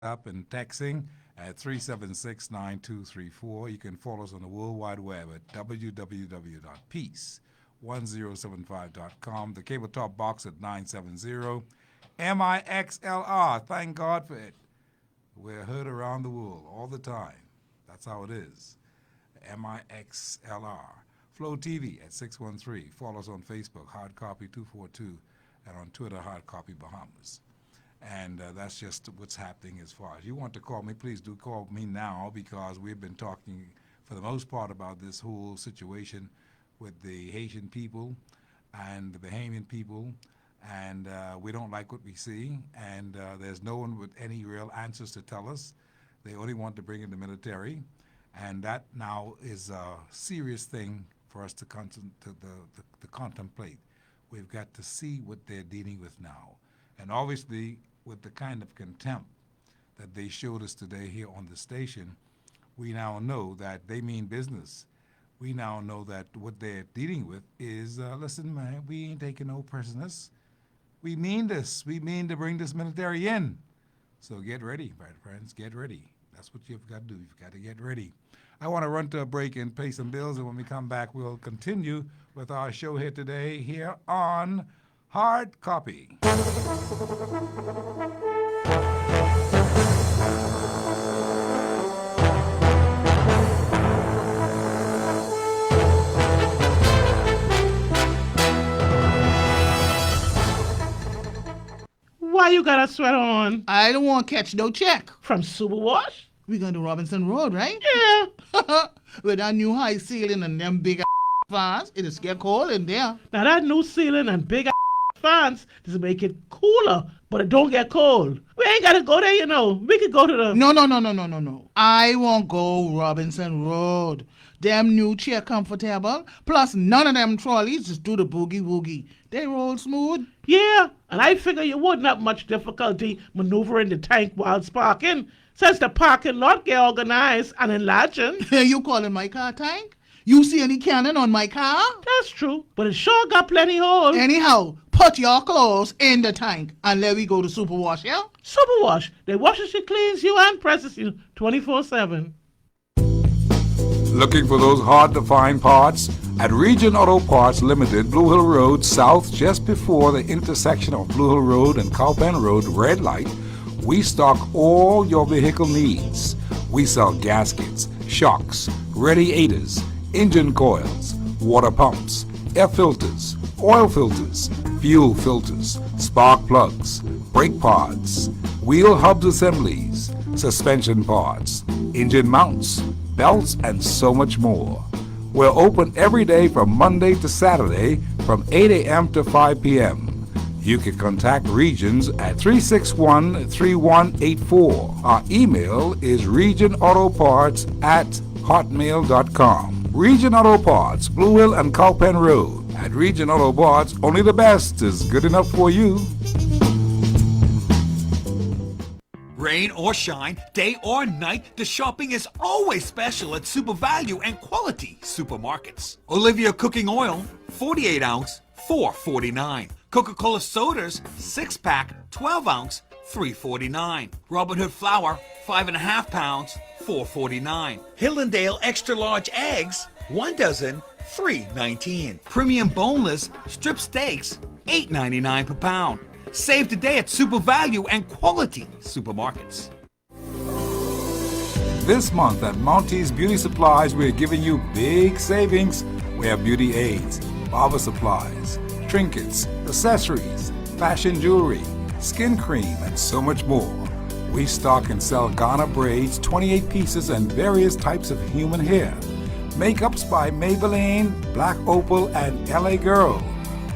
up and texting at 376-9234. You can follow us on the World Wide Web at www.peace1075.com. The cable top box at 970. MIXLR. Thank God for it. We're heard around the world all the time. That's how it is. MIXLR. Flow TV at 613. Follow us on Facebook, HARDCOPY242, and on Twitter, HARDCOPY Bahamas. And that's just what's happening as far as you want to call me. Please do call me now, because we've been talking for the most part about this whole situation with the Haitian people and the Bahamian people, and we don't like what we see, and there's no one with any real answers to tell us. They only want to bring in the military, and that now is a serious thing for us to contemplate. We've got to see what they're dealing with now. And obviously, with the kind of contempt that they showed us today here on the station, we now know that they mean business. We now know that what they're dealing with is, listen, man, we ain't taking no prisoners. We mean this. We mean to bring this military in. So get ready, my friends, get ready. That's what you've got to do. You've got to get ready. I want to run to a break and pay some bills, and when we come back, we'll continue with our show here today here on Hard Copy. Why you got a sweater on? I don't want to catch no check. From Superwash? We going to Robinson Road, right? Yeah. With that new high ceiling and them big fans, it'll get cold in there. Now that new ceiling and big fans does make it cooler, but it don't get cold. We ain't got to go there, you know. We could go to the... No. I won't go Robinson Road. Them new chair comfortable, plus none of them trolleys just do the boogie woogie. They roll smooth. Yeah, and I figure you wouldn't have much difficulty maneuvering the tank while parking, since the parking lot get organized and enlarging. You calling my car tank? You see any cannon on my car? That's true, but it sure got plenty holes. Anyhow, put your clothes in the tank and let me go to Superwash, yeah? Superwash, they washes you, cleans you, and presses you 24/7. Looking for those hard-to-find parts? At Region Auto Parts Limited, Blue Hill Road South, just before the intersection of Blue Hill Road and Cowpen Road, red light, we stock all your vehicle needs. We sell gaskets, shocks, radiators, engine coils, water pumps, air filters, oil filters, fuel filters, spark plugs, brake pods, wheel hubs assemblies, suspension parts, engine mounts, belts, and so much more. We're open every day from Monday to Saturday from 8 a.m. to 5 p.m. You can contact Regions at 361-3184. Our email is regionautoparts@hotmail.com. Region Auto Parts, Blue Hill and Cowpen Road. At Region Auto Parts, only the best is good enough for you. Rain or shine, day or night, the shopping is always special at Super Value and Quality Supermarkets. Olivia cooking oil, 48 ounce, $4.49. Coca-Cola sodas, 6-pack, 12 ounce, $3.49. Robin Hood flour, 5.5 pounds, $4.49. Hillendale extra large eggs, 1 dozen, $3.19. Premium boneless strip steaks, $8.99 per pound. Save today at Super Value and Quality Supermarkets. This month at Monty's Beauty Supplies, we're giving you big savings. We have beauty aids, barber supplies, trinkets, accessories, fashion jewelry, skin cream, and so much more. We stock and sell Ghana braids, 28 pieces, and various types of human hair. Makeups by Maybelline, Black Opal, and LA Girl.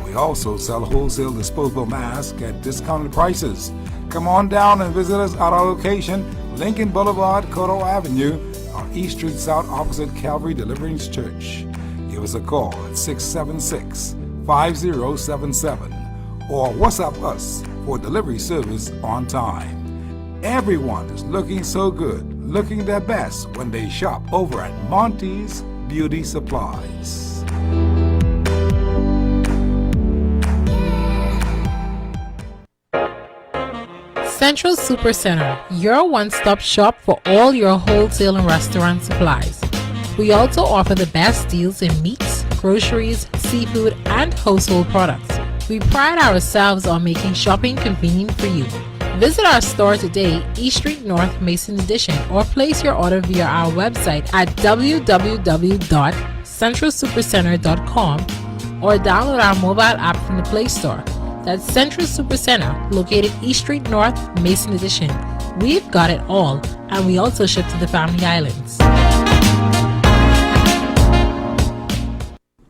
We also sell wholesale disposable masks at discounted prices. Come on down and visit us at our location, Lincoln Boulevard, Cotto Avenue, on East Street South opposite Calvary Deliverance Church. Give us a call at 676-5077 or WhatsApp us for delivery service on time. Everyone is looking so good, looking their best when they shop over at Monty's Beauty Supplies. Central Supercenter, your one-stop shop for all your wholesale and restaurant supplies. We also offer the best deals in meats, groceries, seafood, and household products. We pride ourselves on making shopping convenient for you. Visit our store today, East Street North, Mason Addition, or place your order via our website at www.centralsupercenter.com or download our mobile app from the Play Store. That's Central Supercenter, located East Street North, Mason Addition. We've got it all, and we also ship to the Family Islands.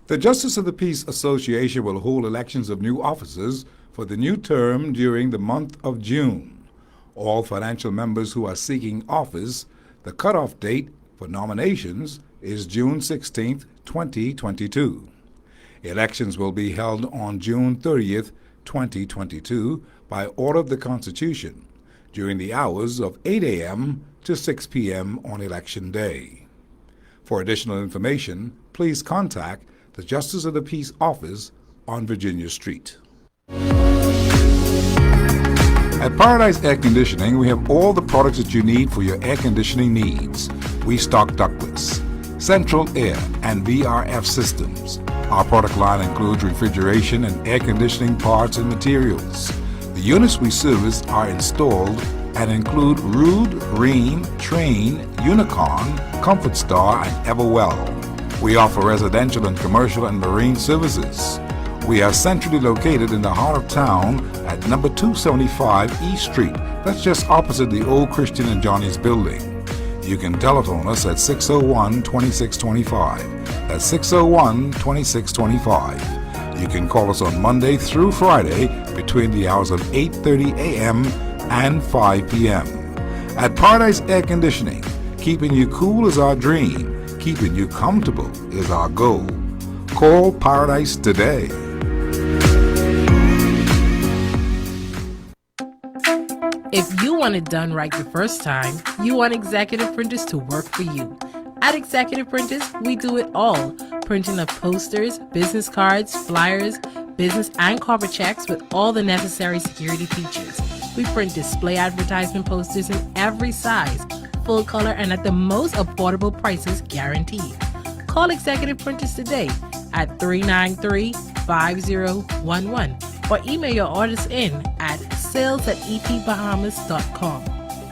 The Justice of the Peace Association will hold elections of new officers for the new term during the month of June. All financial members who are seeking office, the cutoff date for nominations is June 16, 2022. Elections will be held on June 30th, 2022 by order of the Constitution during the hours of 8 a.m. to 6 p.m. on Election Day. For additional information, please contact the Justice of the Peace Office on Virginia Street. At Paradise Air Conditioning, we have all the products that you need for your air conditioning needs. We stock ductless, central air, and VRF systems. Our product line includes refrigeration and air conditioning parts and materials. The units we service are installed and include Rude, Rheem, Train, Unicon, Comfort Star, and Everwell. We offer residential and commercial and marine services. We are centrally located in the heart of town at number 275 East Street. That's just opposite the old Christian and Johnny's building. You can telephone us at 601-2625. That's 601-2625. You can call us on Monday through Friday between the hours of 8:30 a.m. and 5 p.m. At Paradise Air Conditioning, keeping you cool is our dream. Keeping you comfortable is our goal. Call Paradise today. If you want it done right the first time, you want Executive Printers to work for you. At Executive Printers, we do it all. Printing of posters, business cards, flyers, business and corporate checks with all the necessary security features. We print display advertisement posters in every size, full color, and at the most affordable prices guaranteed. Call Executive Printers today at 393-5011 or email your orders in at sales@epbahamas.com.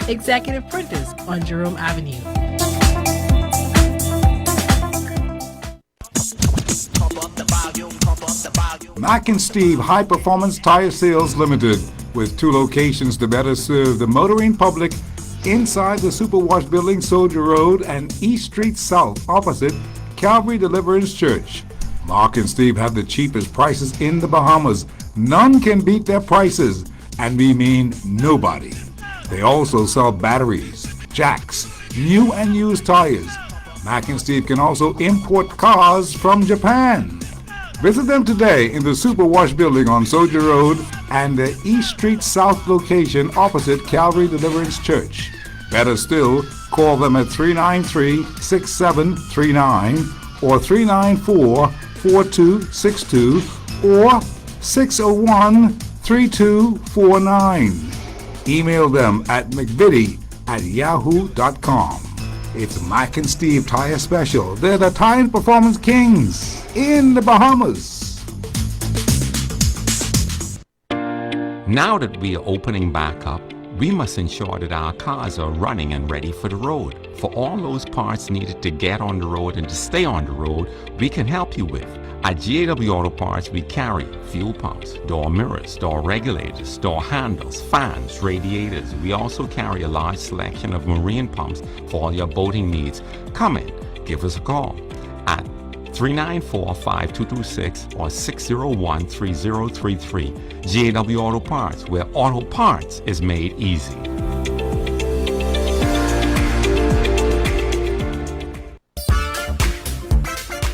Executive Printers on Jerome Avenue. Mac and Steve High Performance Tire Sales Limited, with 2 locations to better serve the motoring public inside the Superwash Building, Soldier Road, and East Street South, opposite Calvary Deliverance Church. Mark and Steve have the cheapest prices in the Bahamas. None can beat their prices, and we mean nobody. They also sell batteries, jacks, new and used tires. Mac and Steve can also import cars from Japan. Visit them today in the Superwash Building on Soldier Road and the East Street South location opposite Calvary Deliverance Church. Better still, call them at 393-6739 or 394-4262 or 601-3249. Email them at mcbiddy@yahoo.com. It's Mike and Steve Tire Special. They're the Tire and Performance Kings in the Bahamas. Now that we are opening back up, we must ensure that our cars are running and ready for the road. For all those parts needed to get on the road and to stay on the road, we can help you with. At GAW Auto Parts, we carry fuel pumps, door mirrors, door regulators, door handles, fans, radiators. We also carry a large selection of marine pumps for all your boating needs. Come in, give us a call at 394-5226 or 601-3033. GAW Auto Parts, where auto parts is made easy.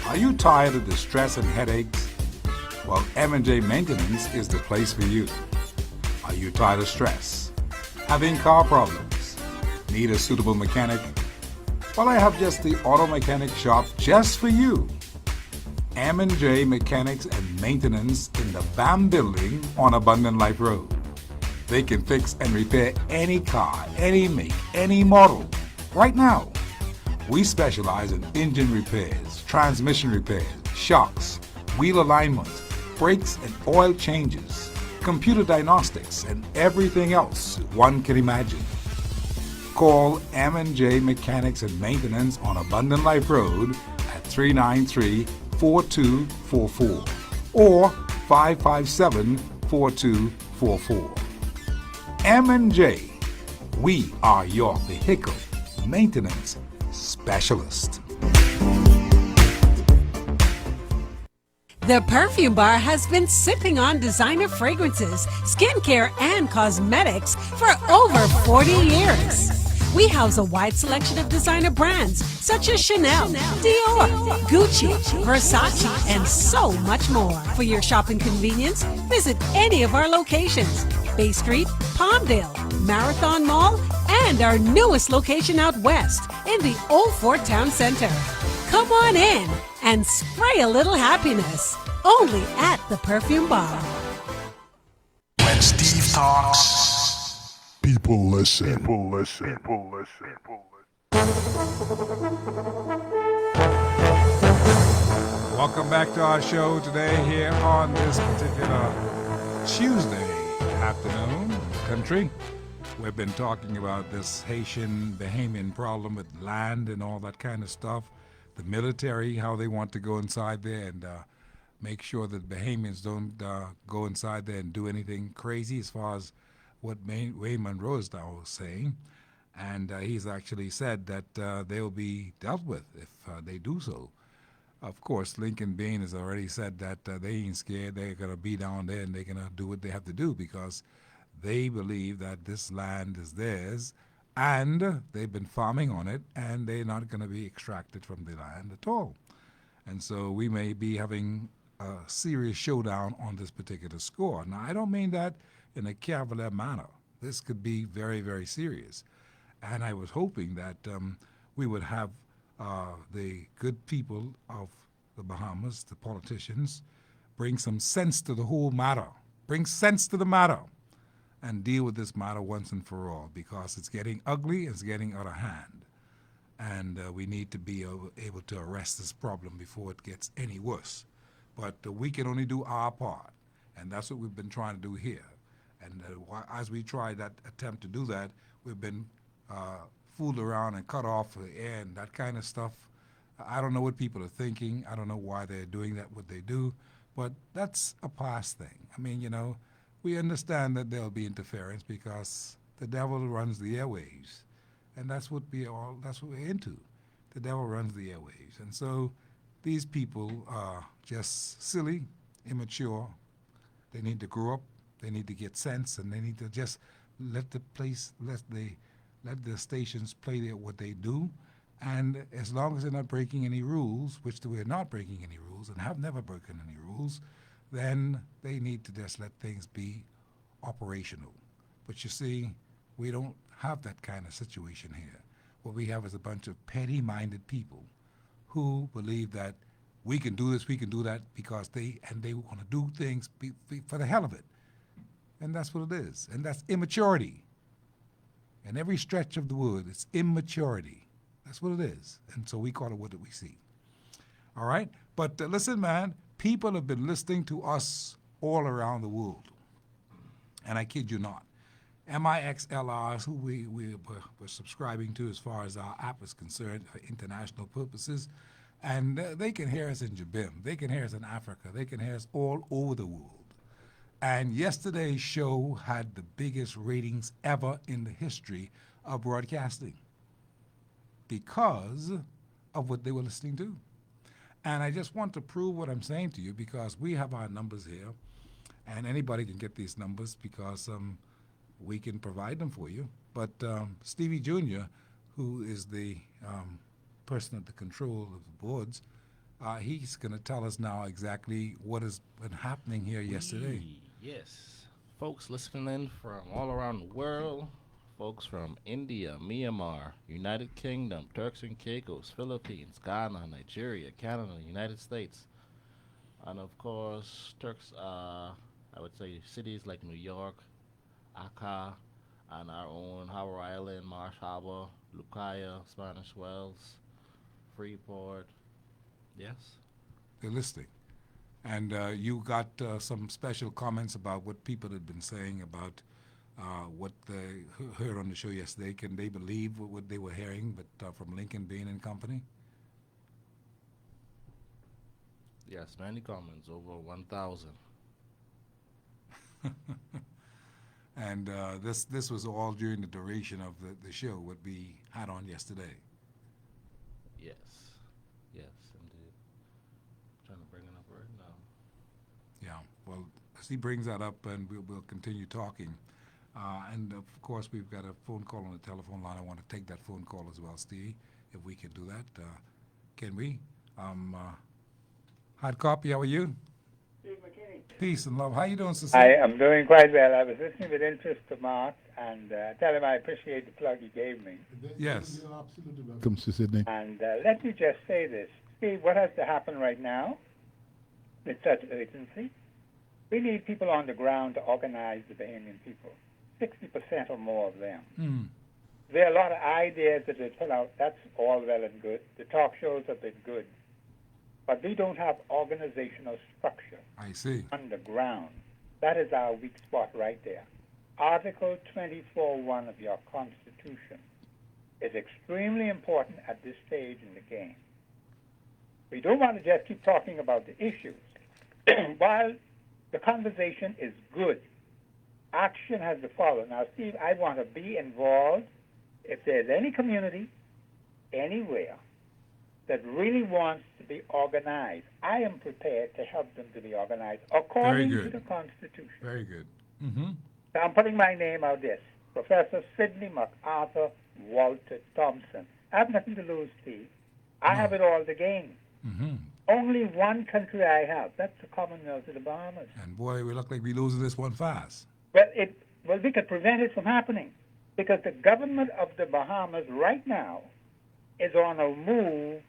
Are you tired of the stress and headaches? Well, M&J Maintenance is the place for you. Are you tired of stress? Having car problems? Need a suitable mechanic? Well, I have just the auto mechanic shop just for you. M&J Mechanics and Maintenance in the BAM building on Abundant Life Road. They can fix and repair any car, any make, any model. Right now, we specialize in engine repairs, transmission repairs, shocks, wheel alignment, brakes and oil changes, computer diagnostics, and everything else one can imagine. Call M&J Mechanics and Maintenance on Abundant Life Road at 393-4244 or 557-4244. M&J, we are your vehicle maintenance specialist. The Perfume Bar has been sipping on designer fragrances, skincare, and cosmetics for over 40 years. We house a wide selection of designer brands such as Chanel, Dior, Gucci, Versace, and so much more. For your shopping convenience, visit any of our locations: Bay Street, Palmdale, Marathon Mall, and our newest location out west in the Old Fort Town Center. Come on in and spray a little happiness, only at the Perfume Bar. When Steve talks, people listen. People listen. People listen. Welcome back to our show today here on this particular Tuesday afternoon in the country. We've been talking about this Haitian Bahamian problem with land and all that kind of stuff. The military, how they want to go inside there and make sure that Bahamians don't go inside there and do anything crazy, as far as what Wayne Monroe is now saying. And he's actually said that they will be dealt with if they do so. Of course, Lincoln Bain has already said that they ain't scared. They're going to be down there and they're going to do what they have to do because they believe that this land is theirs and they've been farming on it and they're not going to be extracted from the land at all. And so we may be having a serious showdown on this particular score. Now, I don't mean that in a cavalier manner. This could be very, very serious. And I was hoping that we would have the good people of the Bahamas, the politicians, bring some sense to the whole matter. Bring sense to the matter and deal with this matter once and for all, because it's getting ugly, it's getting out of hand. And we need to be able to arrest this problem before it gets any worse. But we can only do our part, and that's what we've been trying to do here. And as we try that attempt to do that, we've been fooled around and cut off the air and that kind of stuff. I don't know what people are thinking. I don't know why they're doing that, what they do, but that's a past thing. I mean, you know, we understand that there'll be interference because the devil runs the airwaves, and that's what we're into. The devil runs the airwaves. And so these people are just silly, immature. They need to grow up. They need to get sense, and they need to just let the stations play what they do. And as long as they're not breaking any rules, which we're not breaking any rules and have never broken any rules, then they need to just let things be operational. But you see, we don't have that kind of situation here. What we have is a bunch of petty-minded people who believe that we can do this, we can do that, because they want to do things for the hell of it. And that's what it is. And that's immaturity. In every stretch of the word, it's immaturity. That's what it is. And so we call it what we see. All right? But listen, man, people have been listening to us all around the world. And I kid you not. MIXLRs, who we're subscribing to as far as our app is concerned for international purposes, and they can hear us in Jabim. They can hear us in Africa. They can hear us all over the world. And yesterday's show had the biggest ratings ever in the history of broadcasting because of what they were listening to. And I just want to prove what I'm saying to you, because we have our numbers here, and anybody can get these numbers because we can provide them for you. But Stevie Jr., who is the person at the control of the boards, he's going to tell us now exactly what has been happening here yesterday. Yes. Folks listening from all around the world, folks from India, Myanmar, United Kingdom, Turks and Caicos, Philippines, Ghana, Nigeria, Canada, United States, and of course, I would say cities like New York, Aka, and our own Harbor Island, Marsh Harbor, Lucaya, Spanish Wells, Freeport. Yes. They're listening. And you got some special comments about what people had been saying about what they heard on the show yesterday. Can they believe what they were hearing but from Lincoln Bain and Company? Yes, many comments, over 1,000. And this was all during the duration of the show, what we had on yesterday. Yes. Yes, indeed. Trying to bring it up right now. Yeah, well, as he brings that up, and we'll continue talking. And of course, we've got a phone call on the telephone line. I want to take that phone call as well, Steve, if we could do that. Can we? Hard copy, how are you? Steve McKinney. Peace and love. How you doing, Sister? I am doing quite well. I was listening with interest to Mark, and tell him I appreciate the plug he gave me. Yes. You're absolutely welcome, Mr. Sidney. And let me just say this. Steve, what has to happen right now with such urgency? We need people on the ground to organize the Bahamian people, 60% or more of them. There are a lot of ideas that they put out. That's all well and good. The talk shows have been good. But we don't have organizational structure. I see. On the ground. That is our weak spot right there. Article 24.1 of your Constitution is extremely important at this stage in the game. We don't want to just keep talking about the issues. While the conversation is good, action has to follow. Now, Steve, I want to be involved. If there's any community, anywhere, that really wants to be organized, I am prepared to help them to be organized according to the Constitution. Very good. Mm-hmm. So I'm putting my name out there. Professor Sidney, MacArthur, Walter, Thompson. I have nothing to lose, Steve. I have it all to gain. Mm-hmm. Only one country I have. That's the Commonwealth of the Bahamas. And boy, we look like we're losing this one fast. Well, we could prevent it from happening because the government of the Bahamas right now is on a move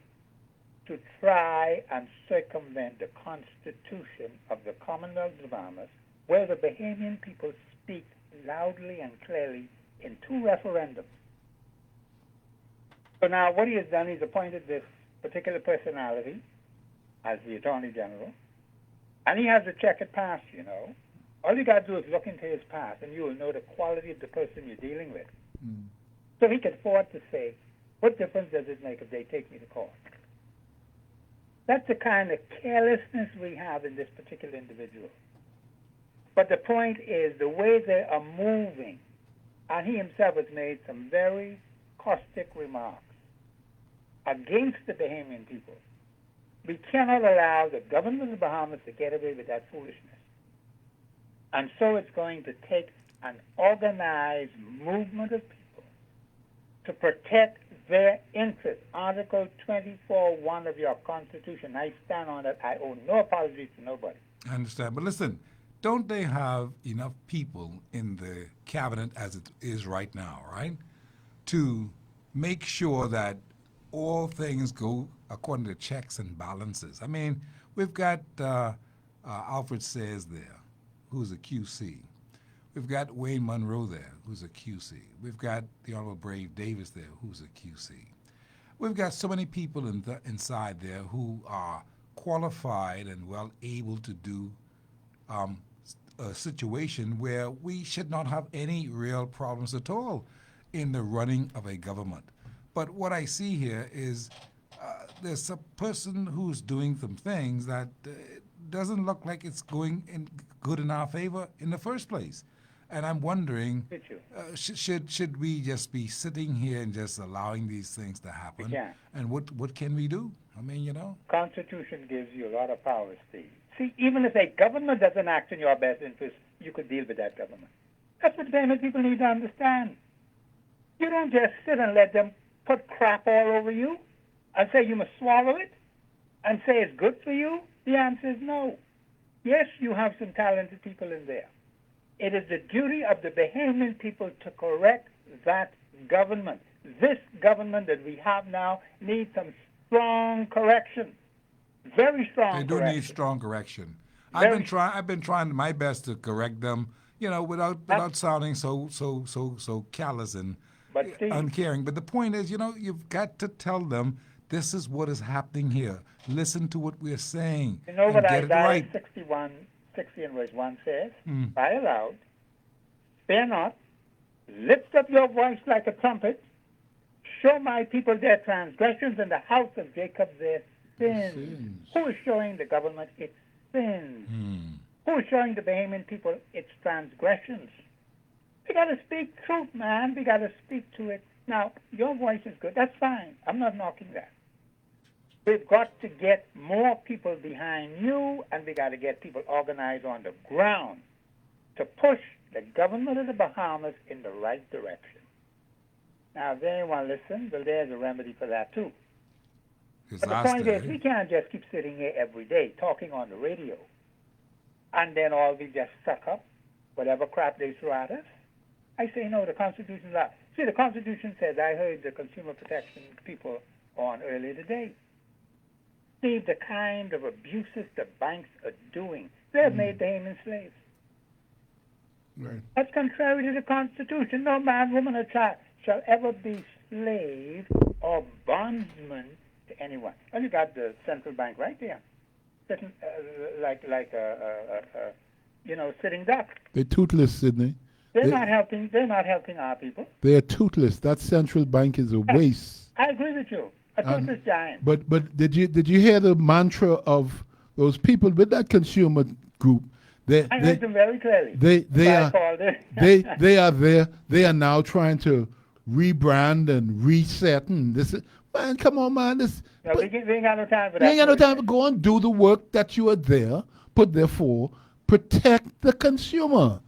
to try and circumvent the Constitution of the Commonwealth of the Bahamas, where the Bahamian people speak loudly and clearly in 2 referendums. So now what he has done, he's appointed this particular personality as the Attorney General, and he has a checkered past, you know. All you got to do is look into his past, and you will know the quality of the person you're dealing with. So he can afford to say, what difference does it make if they take me to court? That's the kind of carelessness we have in this particular individual. But the point is the way they are moving, and he himself has made some very caustic remarks against the Bahamian people. We cannot allow the government of the Bahamas to get away with that foolishness. And so it's going to take an organized movement of people to protect their interests. Article 24.1 of your Constitution. I stand on it. I owe no apologies to nobody. I understand. But listen, don't they have enough people in the cabinet as it is right now, right, to make sure that all things go according to checks and balances? I mean, we've got Alfred Sayers there, who's a QC. We've got Wayne Monroe there, who's a QC. We've got the Honorable Brave Davis there, who's a QC. We've got so many people inside there who are qualified and well able to do a situation where we should not have any real problems at all in the running of a government. But what I see here is there's a person who's doing some things that doesn't look like it's going good in our favor in the first place. And I'm wondering, should we just be sitting here and just allowing these things to happen? Yeah. And what can we do? I mean, you know. Constitution gives you a lot of power, Steve. See, even if a government doesn't act in your best interest, you could deal with that government. That's what Bahamian people need to understand. You don't just sit and let them put crap all over you and say you must swallow it and say it's good for you. The answer is no. Yes, you have some talented people in there. It is the duty of the Bahamian people to correct that government. This government that we have now needs some strong correction. Very strong correction. They do need strong correction. I've been trying my best to correct them, without sounding so callous and But Steve, uncaring. But the point is, you've got to tell them this is what is happening here. Listen to what we're saying you know and what get it Isaiah right. 60 and verse 1 says? Cry aloud, spare not, lift up your voice like a trumpet, show my people their transgressions and the house of Jacob their sins. Who is showing the government its sins? Who is showing the Bahamian people its transgressions? We got to speak truth, man. We got to speak to it. Now, your voice is good. That's fine. I'm not knocking that. We've got to get more people behind you, and we got to get people organized on the ground to push the government of the Bahamas in the right direction. Now, if anyone listen, well, there's a remedy for that, too. But the point is, we can't just keep sitting here every day talking on the radio, and then all we just suck up whatever crap they throw at us. I say, no, the Constitution. See, the Constitution says, I heard the consumer protection people on earlier today. See, the kind of abuses the banks are doing. They've made Bahamian slaves. Right. That's contrary to the Constitution. No man, woman, or child shall ever be slave or bondsman to anyone. Well, you got the central bank right there, sitting like a sitting duck. They're toothless, Sidney. They're not helping. They're not helping our people. They're toothless. That central bank is a waste. I agree with you. A toothless giant. But did you hear the mantra of those people with that consumer group? I heard them very clearly. They are there. They are now trying to rebrand and reset. And this is, man, come on, man. We ain't got no time for that. You ain't got no time to go and do the work that you are there, put there for. Protect the consumer.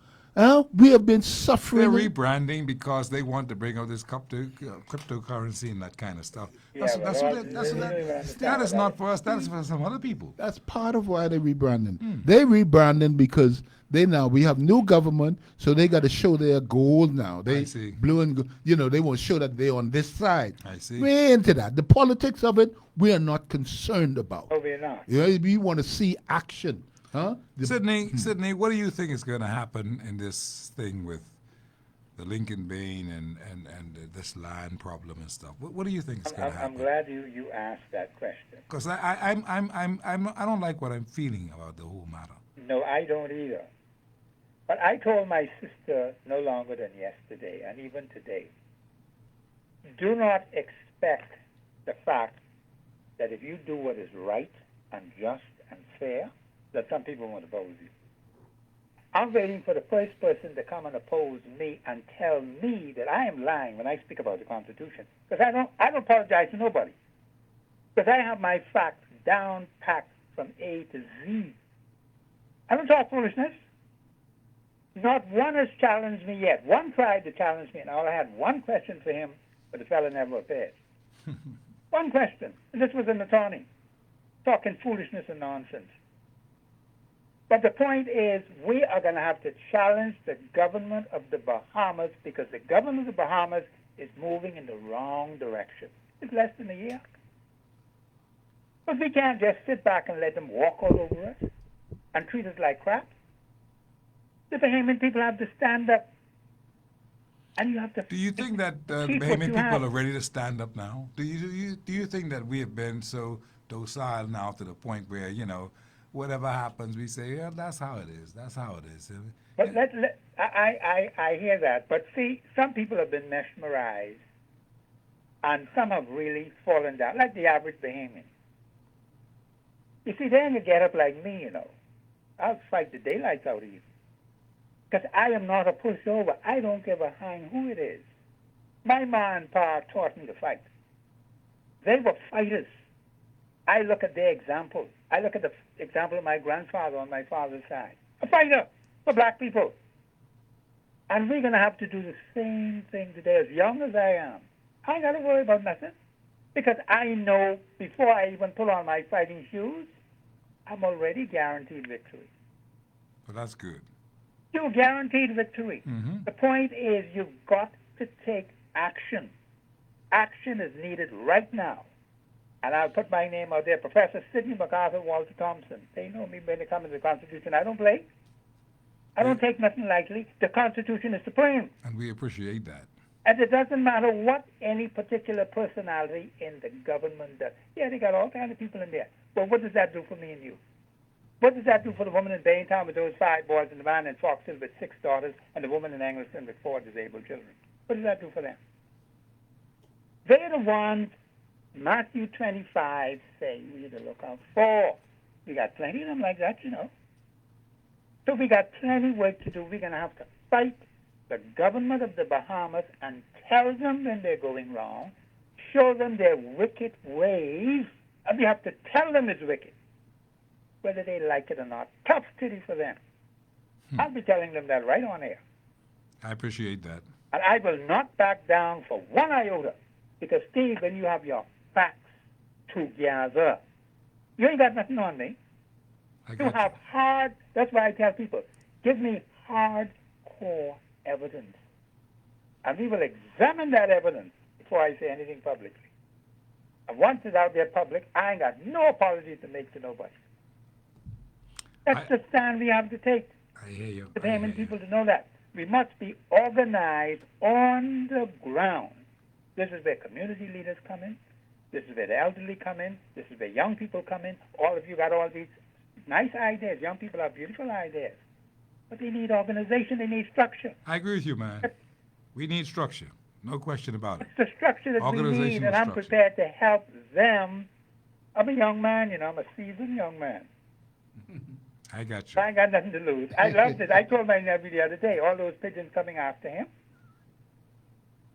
We have been suffering. They're rebranding because they want to bring out this cryptocurrency and that kind of stuff. That is not for us. That is for some other people. That's part of why they're rebranding. They're rebranding because we have new government, so they got to show their gold now. They blue and they want to show that they're on this side. I see. We're into that. The politics of it, we are not concerned about. Oh, we're not. We want to see action. Huh? Sidney, what do you think is going to happen in this thing with the Lincoln Bain and this land problem and stuff? What do you think is going to happen? I'm glad you asked that question. Because I don't like what I'm feeling about the whole matter. No, I don't either. But I told my sister no longer than yesterday, and even today, do not expect the fact that if you do what is right and just and fair, that some people won't oppose you. I'm waiting for the first person to come and oppose me and tell me that I am lying when I speak about the Constitution. Because I don't apologize to nobody. Because I have my facts down packed from A to Z. I don't talk foolishness. Not one has challenged me yet. One tried to challenge me, and I had one question for him, but the fellow never appeared. One question. And this was an attorney talking foolishness and nonsense. But the point is, we are going to have to challenge the government of the Bahamas because the government of the Bahamas is moving in the wrong direction. It's less than a year. But we can't just sit back and let them walk all over us and treat us like crap. The Bahamian people have to stand up. And you have to. Do you think that the Bahamian people are ready to stand up now? Do you think that we have been so docile now to the point where, whatever happens, we say, yeah, that's how it is. That's how it is. But I hear that. But see, some people have been mesmerized, and some have really fallen down, like the average Bahamian. You see, they're going to get up like me, I'll fight the daylights out of you. Because I am not a pushover. I don't give a hang who it is. My ma and pa taught me to fight. They were fighters. I look at their example. I look at the example of my grandfather on my father's side. A fighter for black people. And we're going to have to do the same thing today. As young as I am, I ain't got to worry about nothing. Because I know before I even put on my fighting shoes, I'm already guaranteed victory. Well, that's good. You're guaranteed victory. Mm-hmm. The point is you've got to take action. Action is needed right now. And I'll put my name out there, Professor Sidney, MacArthur, Walter Thompson. They know me when it comes to the Constitution. I don't play. I don't take nothing lightly. The Constitution is supreme. And we appreciate that. And it doesn't matter what any particular personality in the government does. Yeah, they got all kinds of people in there. But what does that do for me and you? What does that do for the woman in Baintown with those 5 boys and the man in Fox Hill with 6 daughters and the woman in Engleton with 4 disabled children? What does that do for them? They're the ones Matthew 25 say we need to look out for. We got plenty of them like that, you know. So we got plenty work to do. We're going to have to fight the government of the Bahamas and tell them when they're going wrong, show them their wicked ways, and we have to tell them it's wicked, whether they like it or not. Tough titty for them. I'll be telling them that right on air. I appreciate that. And I will not back down for one iota, because, Steve, when you have your facts together, you ain't got nothing on me. You have hard, that's why I tell people, give me hardcore evidence. And we will examine that evidence before I say anything publicly. And once it's out there public, I ain't got no apology to make to nobody. That's the stand we have to take. I hear you. The Bahamian people to know that. We must be organized on the ground. This is where community leaders come in. This is where the elderly come in. This is where young people come in. All of you got all these nice ideas. Young people have beautiful ideas. But they need organization. They need structure. I agree with you, man. We need structure. No question about it. It's the structure that we need, and I'm prepared to help them. I'm a young man, you know. I'm a seasoned young man. I got you. I ain't got nothing to lose. I love this. I told my nephew the other day, all those pigeons coming after him.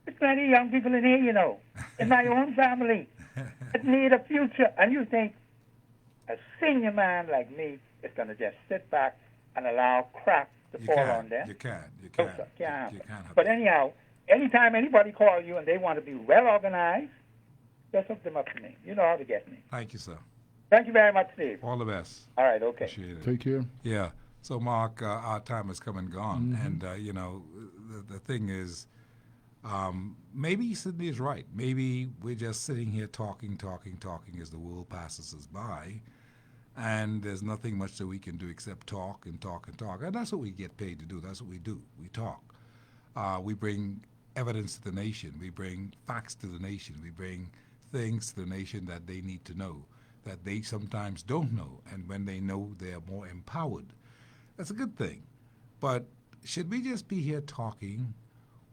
There's plenty of young people in here, you know, in my own family that need a future. And you think a senior man like me is going to just sit back and allow crap to fall on them? You can't. You No, can't. sir, can't You happen. can't. But anyhow, anytime anybody calls you and they want to be well organized, just hook them up to me. You know how to get me. Thank you, sir. Thank you very much, Steve. All the best. All right, okay. Appreciate it. Take care. Yeah. So, Mark, our time has come and gone. And, you know, the thing is, maybe Sidney is right. Maybe we're just sitting here talking as the world passes us by. And there's nothing much that we can do except talk and talk and talk. And that's what we get paid to do. That's what we do. We talk. We bring evidence to the nation. We bring facts to the nation. We bring things to the nation that they need to know, that they sometimes don't know. And when they know, they're more empowered. That's a good thing. But should we just be here talking,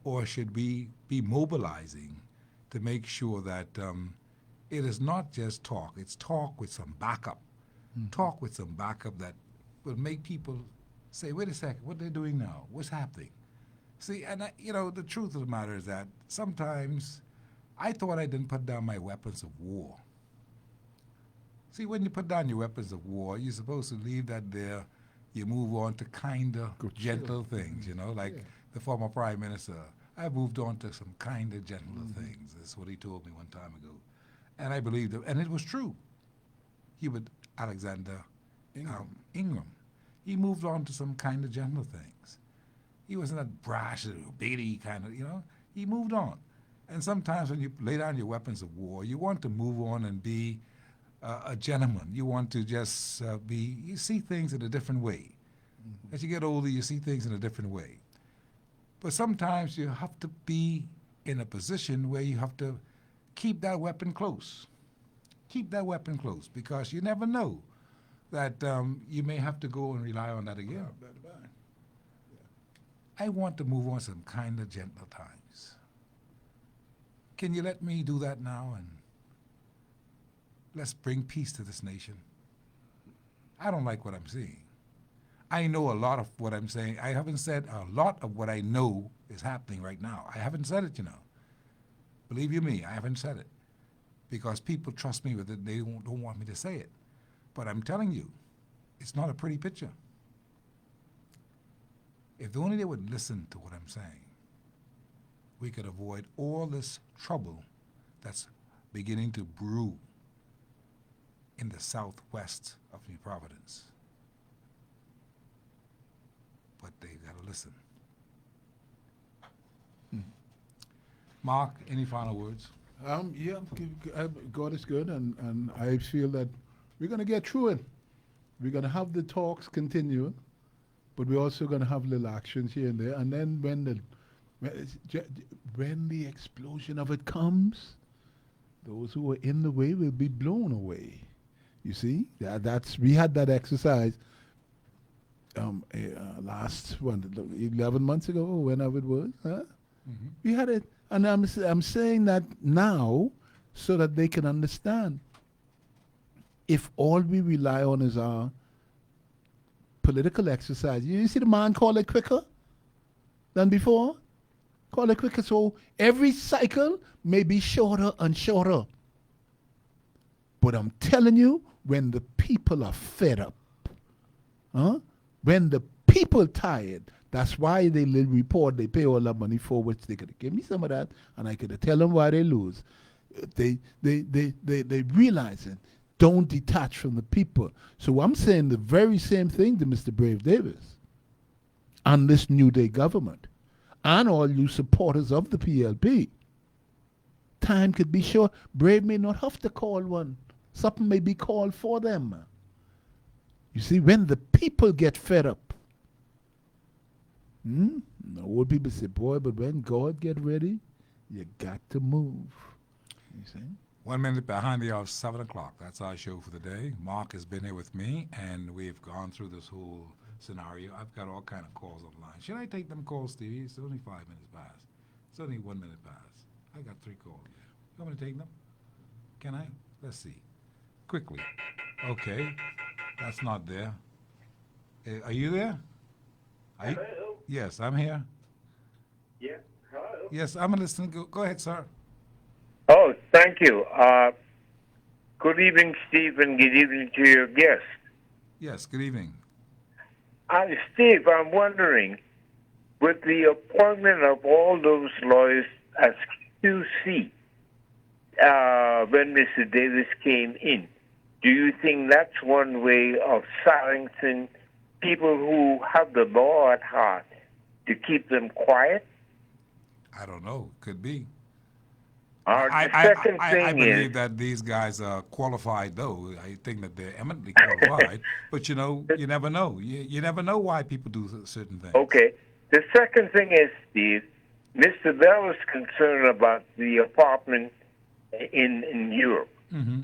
or should we be mobilizing to make sure that it is not just talk, it's talk with some backup. Talk with some backup that will make people say, wait a second, what they're doing now? What's happening? See, and you know, the truth of the matter is that sometimes I thought I didn't put down my weapons of war. See, when you put down your weapons of war, you're supposed to leave that there. You move on to kinder, gentle things, you know, like the former Prime Minister. I moved on to some kinder, gentler things. That's what he told me one time ago. And I believed it, and it was true. He would Alexander Ingram. He moved on to some kind of gentler things. He wasn't that brash, biggity kind of, you know. He moved on. And sometimes when you lay down your weapons of war, you want to move on and be a gentleman. You want to just you see things in a different way. As you get older, you see things in a different way. But sometimes you have to be in a position where you have to keep that weapon close. Keep that weapon close, because you never know that you may have to go and rely on that again. I want to move on some kind of gentler times. Can you let me do that now, and let's bring peace to this nation? I don't like what I'm seeing. I know a lot of what I'm saying. I haven't said a lot of what I know is happening right now. I haven't said it, you know. Believe you me, I haven't said it. Because people trust me with it, they don't want me to say it. But I'm telling you, it's not a pretty picture. If only they would listen to what I'm saying, we could avoid all this trouble that's beginning to brew in the southwest of New Providence. But they've got to listen. Mark, any final words? Yeah, God is good, and I feel that we're going to get through it. We're going to have the talks continue, but we're also going to have little actions here and there. And then when the explosion of it comes, those who are in the way will be blown away. You see, we had that exercise last 11 months ago, or whenever it was. Huh? Mm-hmm. We had it, and I'm saying that now so that they can understand. If all we rely on is our political exercise, you see the man call it quicker than before? Call it quicker. So every cycle may be shorter and shorter. But I'm telling you, when the people are fed up, when the people tired, that's why they report they pay all that money for, which they could give me some of that, and I could tell them why they lose. They realize it. Don't detach from the people. So I'm saying the very same thing to Mr. Brave Davis and this New Day government and all you supporters of the PLP. Time could be short. Brave may not have to call one. Something may be called for them. You see, when the people get fed up, the old people say, boy, but when God get ready, you got to move. You see? 1 minute behind the hour, 7 o'clock. That's our show for the day. Mark has been here with me, and we've gone through this whole scenario. I've got all kind of calls online. Should I take them calls, Stevie? It's only 5 minutes past. It's only 1 minute past. I got 3 calls. You want me to take them? Can I? Let's see. Quickly. Okay. That's not there. Are you there? Hello? Yes, I'm here. Yeah, hello? Yes, I'm listening. Go ahead, sir. Oh, thank you. Good evening, Steve, and good evening to your guest. Yes, good evening. Steve, I'm wondering, with the appointment of all those lawyers as QC, when Mr. Davis came in, do you think that's one way of silencing people who have the law at heart to keep them quiet? I don't know. Could be. The I believe that these guys are qualified, though. I think that they're eminently qualified. But, you never know. You never know why people do certain things. Okay. The second thing is, Steve, Mr. Bell is concerned about the apartment in Europe. Mm-hmm.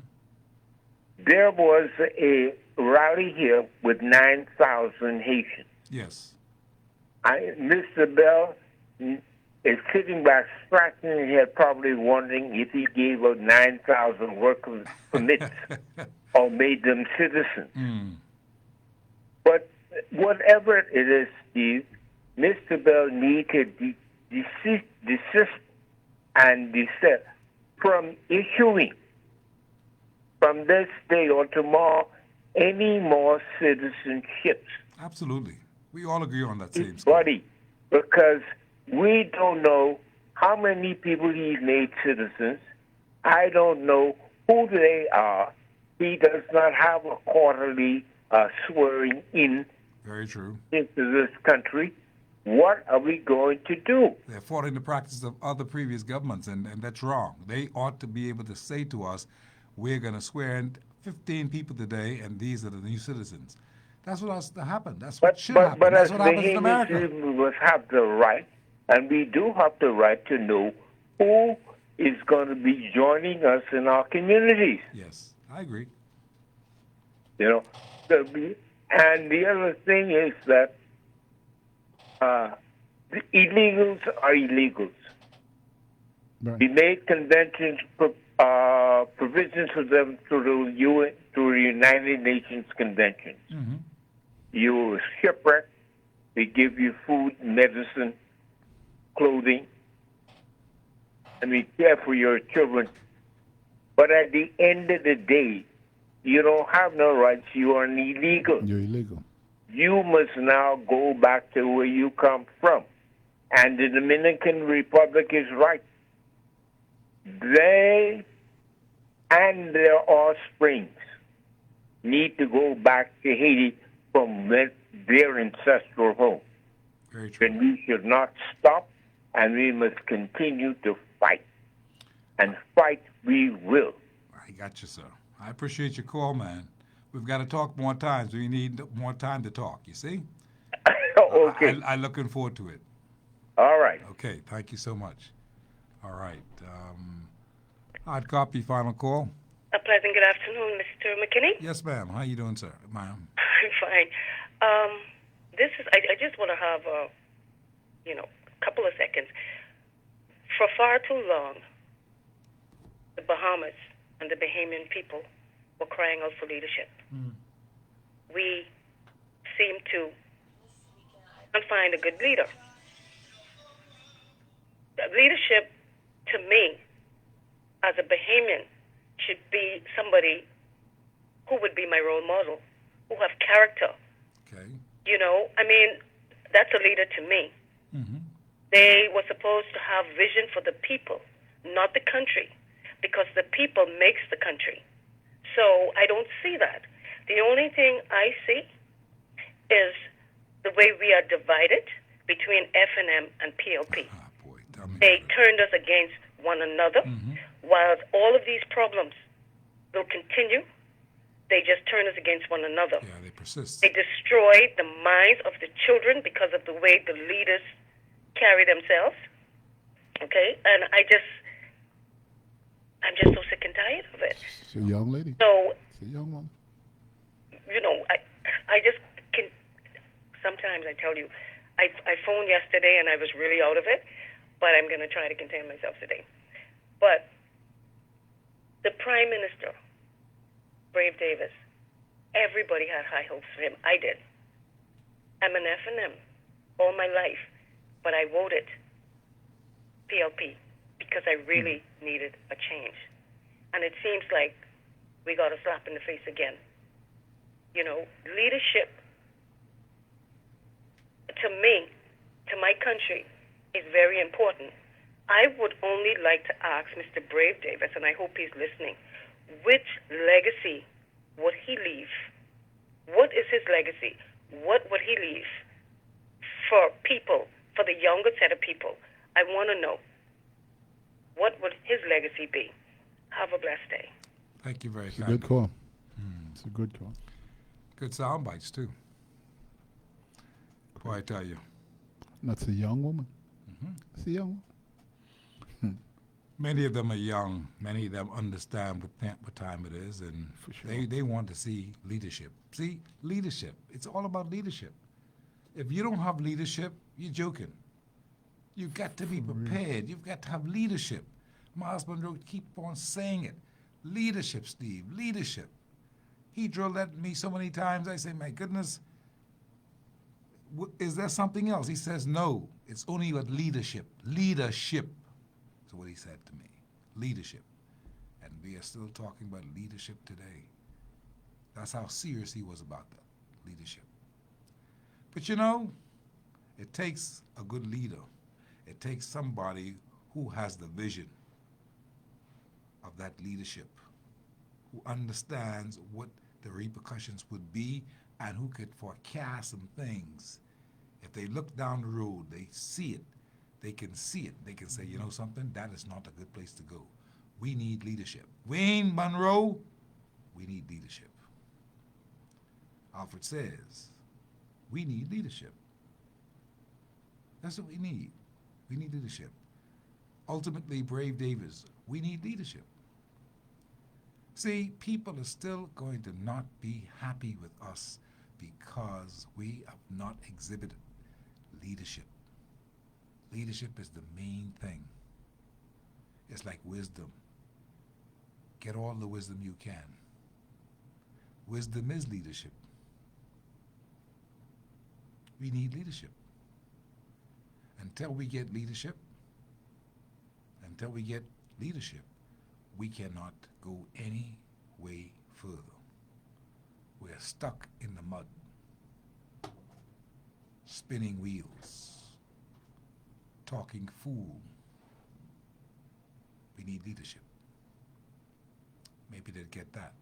There was a rally here with 9,000 Haitians. Yes. Mr. Bell is sitting back, scratching his head, probably wondering if he gave out 9,000 work permits or made them citizens. Mm. But whatever it is, Steve, Mr. Bell needs to desist and desist from issuing, from this day or tomorrow, any more citizenships. Absolutely. We all agree on that same stuff. Because we don't know how many people he made citizens. I don't know who they are. He does not have a quarterly swearing in. Very true. Into this country. What are we going to do? They're following the practice of other previous governments, and that's wrong. They ought to be able to say to us, we're going to swear in 15 people today, and these are the new citizens. That's what has to happen. That's what should happen. But That's as what happens in America. we must have the right, and we do have the right to know who is going to be joining us in our communities. Yes, I agree. And the other thing is that the illegals are illegals. Right. We made conventions, provisions for them through the United Nations Convention. Mm-hmm. You were shipwrecked, they give you food, medicine, clothing, care for your children. But at the end of the day, you don't have no rights. You are an illegal. You're illegal. You must now go back to where you come from. And the Dominican Republic is right. They and their offsprings need to go back to Haiti from their ancestral home. Very true. And we should not stop, and we must continue to fight. And fight we will. I got you, sir. I appreciate your call, man. We've got to talk more times. We need more time to talk, you see? Okay. I'm looking forward to it. All right. Okay, thank you so much. All right. Hard copy, final call. A pleasant good afternoon, Mr. McKinney. Yes, ma'am. How you doing, sir? Ma'am. I'm fine. I just want to have a couple of seconds. For far too long, the Bahamas and the Bahamian people were crying out for leadership. We seem to find a good leader. Leadership, to me, as a Bahamian, should be somebody who would be my role model, who have character. Okay. That's a leader to me. They were supposed to have vision for the people, not the country, because the people makes the country. So I don't see that. The only thing I see is the way we are divided between F&M and PLP. They turned us against one another. While all of these problems will continue, they just turn us against one another. Yeah, they persist. They destroy the minds of the children because of the way the leaders carry themselves. Okay? And I'm just so sick and tired of it. It's a young lady. So, it's a young woman. I just can, sometimes I tell you, I phoned yesterday and I was really out of it, but I'm going to try to contain myself today. But the Prime Minister, Brave Davis, everybody had high hopes for him. I did. I'm an F&M all my life, but I voted PLP because I really needed a change. And it seems like we got a slap in the face again. Leadership, to me, to my country, is very important. I would only like to ask Mr. Brave Davis, and I hope he's listening, which legacy would he leave? What is his legacy? What would he leave for people, for the younger set of people? I want to know. What would his legacy be? Have a blessed day. Thank you very much. It's a good call. It's a good call. Good sound bites, too. Boy, I tell you. That's a young woman. It's a young woman. Many of them are young. Many of them understand what time it is, and For sure. they want to see leadership. See, leadership. It's all about leadership. If you don't have leadership, you're joking. You've got to be prepared. You've got to have leadership. My husband wrote, keep on saying it. Leadership, Steve, leadership. He drilled at me so many times, I say, my goodness, is there something else? He says, no, it's only about leadership. Leadership. That's what he said to me. Leadership. And we are still talking about leadership today. That's how serious he was about that, leadership. But it takes a good leader. It takes somebody who has the vision of that leadership, who understands what the repercussions would be and who could forecast some things. If they look down the road, they see it. They can see it. They can say, you know something, that is not a good place to go. We need leadership. Wayne Monroe, we need leadership. Alfred says, we need leadership. That's what we need. We need leadership. Ultimately, Brave Davis, we need leadership. See, people are still going to not be happy with us because we have not exhibited leadership. Leadership is the main thing. It's like wisdom. Get all the wisdom you can. Wisdom is leadership. We need leadership. Until we get leadership, we cannot go any way further. We're stuck in the mud, spinning wheels, talking fool. We need leadership. Maybe they'd get that.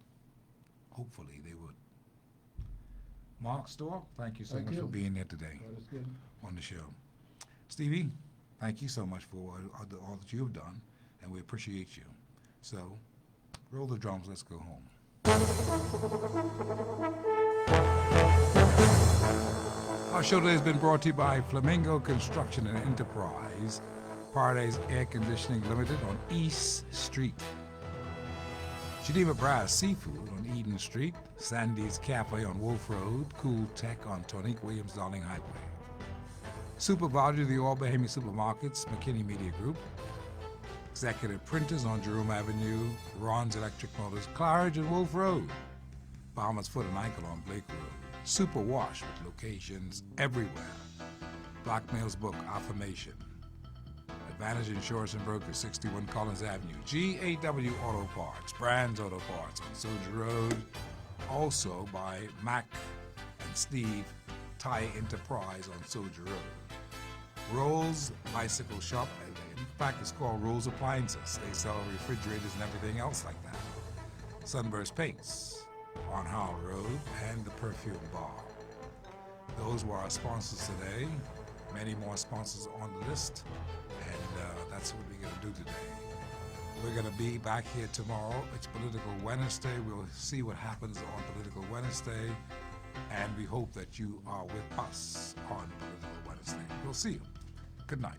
Hopefully they would. Mark Storr, thank you so much for being here today on the show. Stevie, thank you so much for all that you have done, and we appreciate you. So, roll the drums, let's go home. Our show today has been brought to you by Flamingo Construction and Enterprise, Paradise Air Conditioning Limited on East Street. Geneva Brass Seafood on Eden Street, Sandy's Cafe on Wolf Road, Cool Tech on Tonique Williams Darling Highway. Supervisor of the All Bahamian Supermarkets, McKinney Media Group. Executive Printers on Jerome Avenue, Ron's Electric Motors, Claridge and Wolf Road. Bahamas Foot and Ankle on Blake Road. Super Wash with locations everywhere. Blackmail's Book, Affirmation. Advantage Insurance and Brokers, 61 Collins Avenue. GAW Auto Parts, Brands Auto Parts on Soldier Road. Also by Mac and Steve Thai Enterprise on Soldier Road. Rolls Bicycle Shop, in fact it's called Rolls Appliances. They sell refrigerators and everything else like that. Sunburst Paints on Howell Road, and the Perfume Bar. Those were our sponsors today. Many more sponsors on the list, and that's what we're going to do today. We're going to be back here tomorrow. It's Political Wednesday. We'll see what happens on Political Wednesday, and we hope that you are with us on Political Wednesday. We'll see you. Good night.